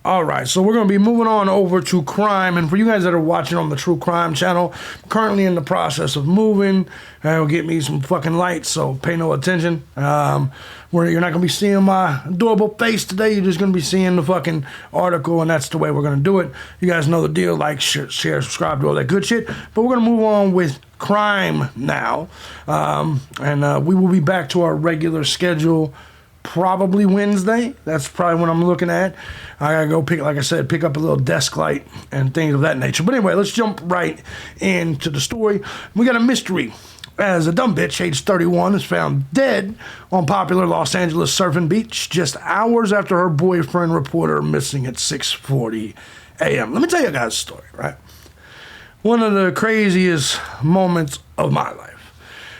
All right, so we're going to be moving on over to crime. And for you guys that are watching on the True Crime channel, I'm currently in the process of moving. And it'll get me some fucking lights, so pay no attention. Where you're not going to be seeing my adorable face today. You're just going to be seeing the fucking article, and that's the way we're going to do it. You guys know the deal. Like, share, subscribe, do all that good shit. But we're going to move on with crime now. And we will be back to our regular schedule probably Wednesday. That's probably what I'm looking at. I gotta go pick, like I said, pick up a little desk light and things of that nature. But anyway, let's jump right into the story. We got a mystery, as a dumb bitch, age 31, is found dead on popular Los Angeles surfing beach just hours after her boyfriend reported her missing at 6:40 a.m. Let me tell you guys a story, right? One of the craziest moments of my life.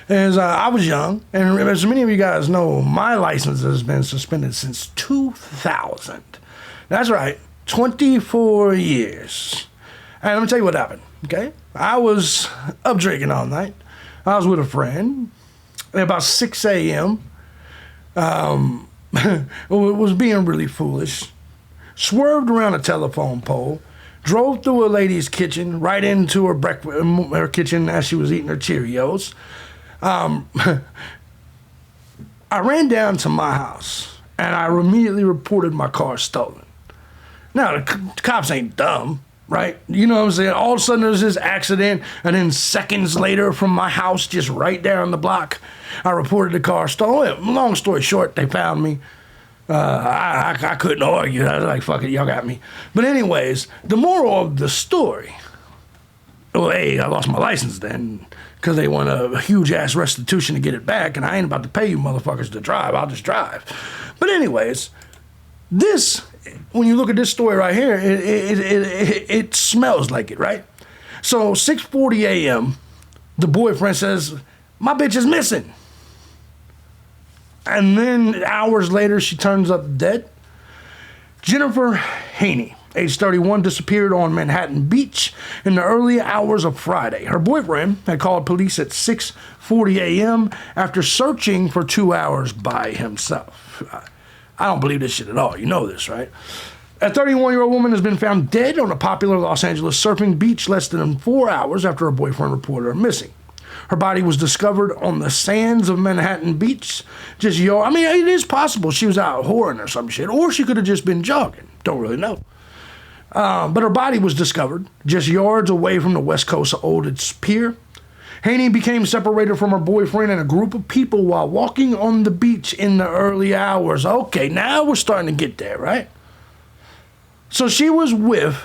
As I was young, and as many of you guys know, my license has been suspended since 2000. That's right, 24 years. And let me tell you what happened, okay? I was up drinking all night. I was with a friend. At about 6 a.m., was being really foolish. Swerved around a telephone pole. Drove through a lady's kitchen, right into her kitchen as she was eating her Cheerios. I ran down to my house, and I immediately reported my car stolen. Now, the cops ain't dumb, right? You know what I'm saying? All of a sudden, there's this accident, and then seconds later, from my house, just right down the block, I reported the car stolen. Long story short, they found me. I couldn't argue. I was like, fuck it, y'all got me. But anyways, the moral of the story, well, A, I lost my license then, because they want a huge-ass restitution to get it back, and I ain't about to pay you motherfuckers to drive. I'll just drive. But anyways, this, when you look at this story right here, it smells like it, right? So 6:40 a.m., the boyfriend says, my bitch is missing. And then hours later, she turns up dead. Jennifer Hanie, age 31, disappeared on Manhattan Beach in the early hours of Friday. Her boyfriend had called police at 6:40 a.m. after searching for 2 hours by himself. I don't believe this shit at all. You know this, right? A 31-year-old woman has been found dead on a popular Los Angeles surfing beach less than 4 hours after her boyfriend reported her missing. Her body was discovered on the sands of Manhattan Beach. It is possible she was out whoring or some shit, or she could have just been jogging. Don't really know. But her body was discovered just yards away from the west coast of Olditz Pier. Hanie became separated from her boyfriend and a group of people while walking on the beach in the early hours. Okay, now we're starting to get there, right? So she was with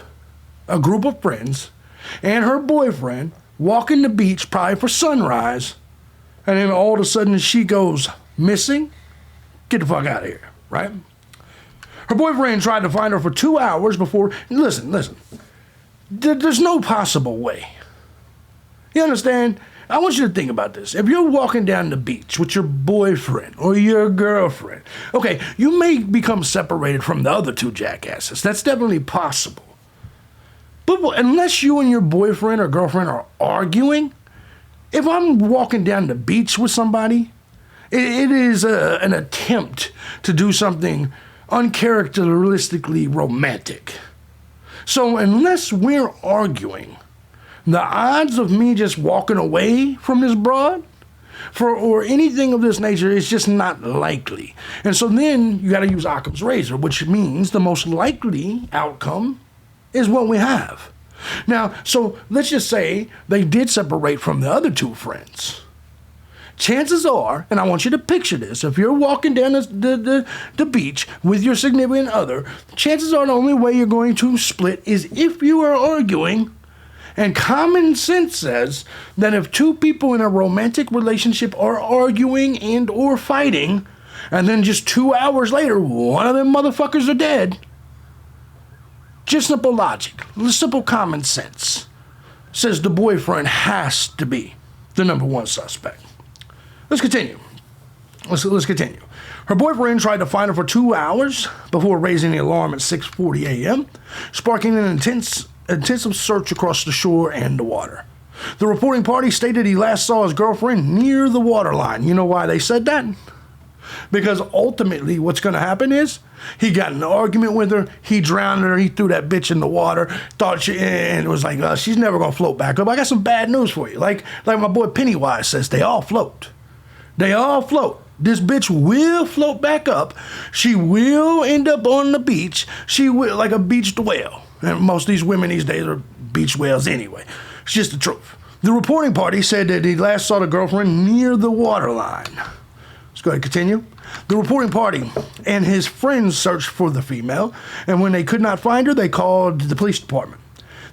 a group of friends and her boyfriend walking the beach probably for sunrise, and then all of a sudden she goes missing. Get the fuck out of here, right? Her boyfriend tried to find her for 2 hours before. Listen. There's no possible way. You understand? I want you to think about this. If you're walking down the beach with your boyfriend or your girlfriend, okay, you may become separated from the other two jackasses. That's definitely possible. But unless you and your boyfriend or girlfriend are arguing, if I'm walking down the beach with somebody, it is an attempt to do something uncharacteristically romantic. So unless we're arguing, the odds of me just walking away from this broad or anything of this nature is just not likely. And so then you got to use Occam's razor, which means the most likely outcome is what we have. Now, so let's just say they did separate from the other two friends. Chances are, and I want you to picture this, if you're walking down the beach with your significant other, chances are the only way you're going to split is if you are arguing. And common sense says that if two people in a romantic relationship are arguing and or fighting, and then just 2 hours later, one of them motherfuckers are dead, just simple logic, simple common sense says the boyfriend has to be the number one suspect. Let's continue. Let's continue. Her boyfriend tried to find her for 2 hours before raising the alarm at 6:40 a.m., sparking an intensive search across the shore and the water. The reporting party stated he last saw his girlfriend near the waterline. You know why they said that? Because ultimately what's going to happen is he got in an argument with her. He drowned her. He threw that bitch in the water. And it was like, she's never going to float back up. I got some bad news for you. Like my boy Pennywise says, they all float. They all float. This bitch will float back up. She will end up on the beach. She will, like a beached whale. And most of these women these days are beach whales anyway. It's just the truth. The reporting party said that he last saw the girlfriend near the waterline. Let's go ahead and continue. The reporting party and his friends searched for the female, and when they could not find her, they called the police department.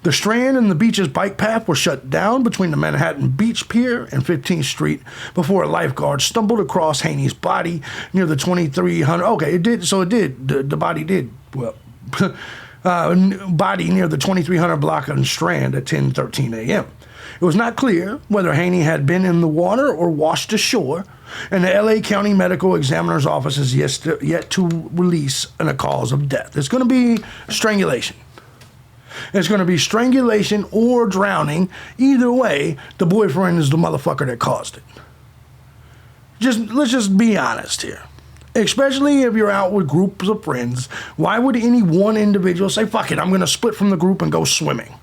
The Strand and the beach's bike path were shut down between the Manhattan Beach Pier and 15th Street before a lifeguard stumbled across Hanie's body near the 2300. Okay, it did. So it did. The body did. Well, body near the 2300 block on Strand at 10:13 a.m. It was not clear whether Hanie had been in the water or washed ashore, and the L.A. County Medical Examiner's Office is yet to release a cause of death. It's going to be strangulation. It's going to be strangulation or drowning. Either way, the boyfriend is the motherfucker that caused it. Let's just be honest here. Especially if you're out with groups of friends, why would any one individual say, fuck it, I'm going to split from the group and go swimming?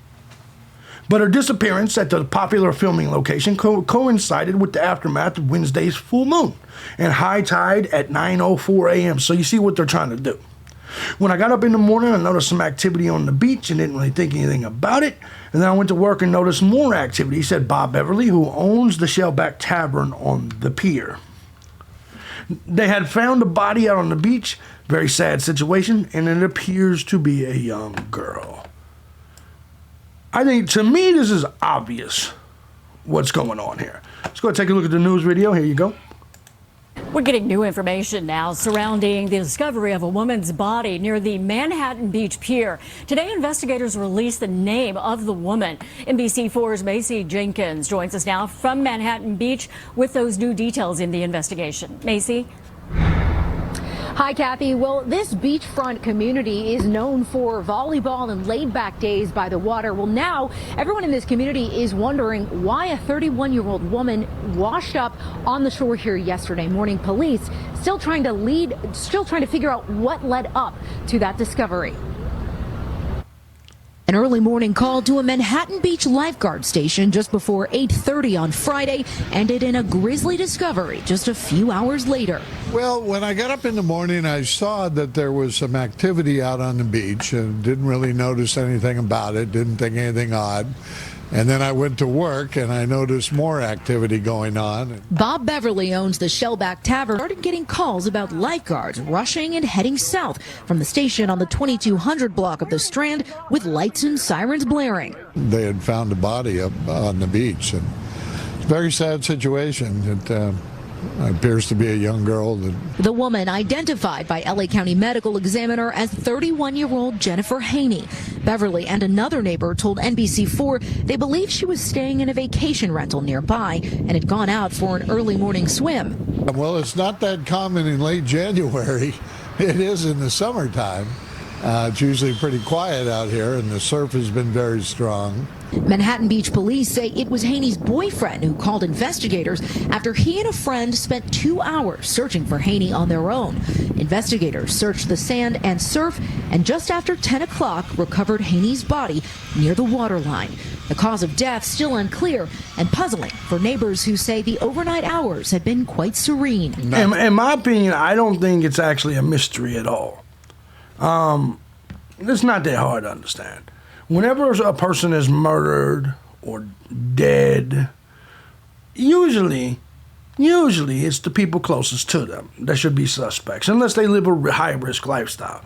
But her disappearance at the popular filming location coincided with the aftermath of Wednesday's full moon and high tide at 9:04 a.m. So you see what they're trying to do. When I got up in the morning, I noticed some activity on the beach and didn't really think anything about it. And then I went to work and noticed more activity, said Bob Beverly, who owns the Shellback Tavern on the pier. They had found a body out on the beach, very sad situation, and it appears to be a young girl. I think, to me, this is obvious what's going on here. Let's go take a look at the news video. Here you go. We're getting new information now surrounding the discovery of a woman's body near the Manhattan Beach Pier. Today, investigators released the name of the woman. NBC4's Macy Jenkins joins us now from Manhattan Beach with those new details in the investigation. Macy? Hi, Kathy. Well, this beachfront community is known for volleyball and laid-back days by the water. Well, now everyone in this community is wondering why a 31-year-old woman washed up on the shore here yesterday morning. Police still trying to figure out what led up to that discovery. An early morning call to a Manhattan Beach lifeguard station just before 8:30 on Friday ended in a grisly discovery just a few hours later. Well, when I got up in the morning, I saw that there was some activity out on the beach and didn't really notice anything about it, didn't think anything odd. And then I went to work and I noticed more activity going on. Bob Beverly owns the Shellback Tavern. Started getting calls about lifeguards rushing and heading south from the station on the 2200 block of the Strand with lights and sirens blaring. They had found a body up on the beach, and it's a very sad situation. It appears to be a young girl. The woman identified by LA County Medical Examiner as 31-year-old Jennifer Hanie. Beverly and another neighbor told NBC4 they believe she was staying in a vacation rental nearby and had gone out for an early morning swim. Well, it's not that common in late January. It is in the summertime. It's usually pretty quiet out here, and the surf has been very strong. Manhattan Beach police say it was Hanie's boyfriend who called investigators after he and a friend spent 2 hours searching for Hanie on their own. Investigators searched the sand and surf, and just after 10 o'clock recovered Hanie's body near the waterline. The cause of death still unclear and puzzling for neighbors who say the overnight hours had been quite serene. In my opinion, I don't think it's actually a mystery at all. It's not that hard to understand. Whenever a person is murdered or dead, usually it's the people closest to them that should be suspects, unless they live a high-risk lifestyle.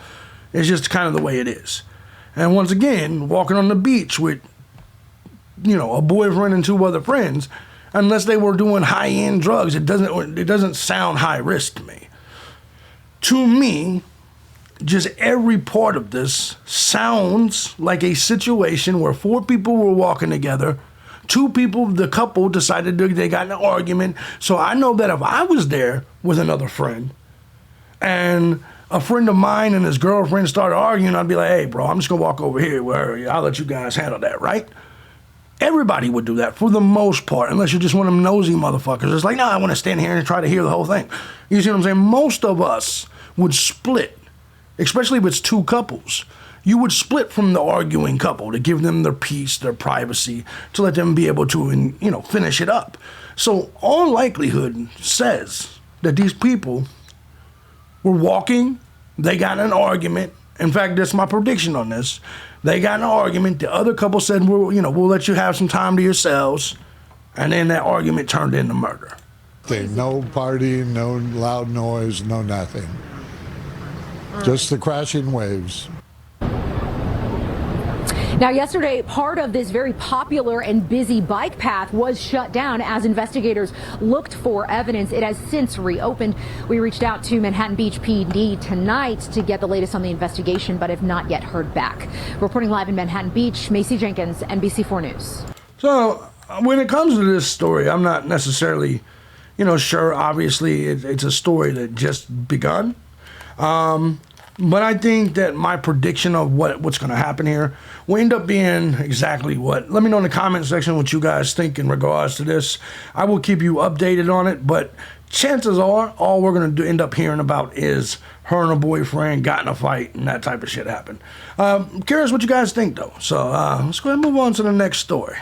It's just kind of the way it is. And once again, walking on the beach with, a boyfriend and 2 other friends, unless they were doing high-end drugs, it doesn't sound high risk to me. To me, just every part of this sounds like a situation where 4 people were walking together. 2 people, the couple, decided they got in an argument. So I know that if I was there with another friend and a friend of mine and his girlfriend started arguing, I'd be like, hey, bro, I'm just going to walk over here where I'll let you guys handle that, right? Everybody would do that for the most part, unless you're just one of them nosy motherfuckers. It's like, no, I want to stand here and try to hear the whole thing. You see what I'm saying? Most of us would split, especially if it's two couples. You would split from the arguing couple to give them their peace, their privacy, to let them be able to, finish it up. So all likelihood says that these people were walking, they got in an argument. In fact, that's my prediction on this. They got in an argument. The other couple said, we'll let you have some time to yourselves. And then that argument turned into murder. No party, no loud noise, no nothing. Just the crashing waves. Now, yesterday, part of this very popular and busy bike path was shut down as investigators looked for evidence. It has since reopened. We reached out to Manhattan Beach PD tonight to get the latest on the investigation, but have not yet heard back. Reporting live in Manhattan Beach, Macy Jenkins, NBC4 News. So when it comes to this story, I'm not necessarily, sure. Obviously, it's a story that just begun. But I think that my prediction of what's going to happen here will end up being exactly what. Let me know in the comment section what you guys think in regards to this. I will keep you updated on it, but chances are all we're going to end up hearing about is her and her boyfriend got in a fight and that type of shit happened. I'm curious what you guys think, though. So let's go ahead and move on to the next story.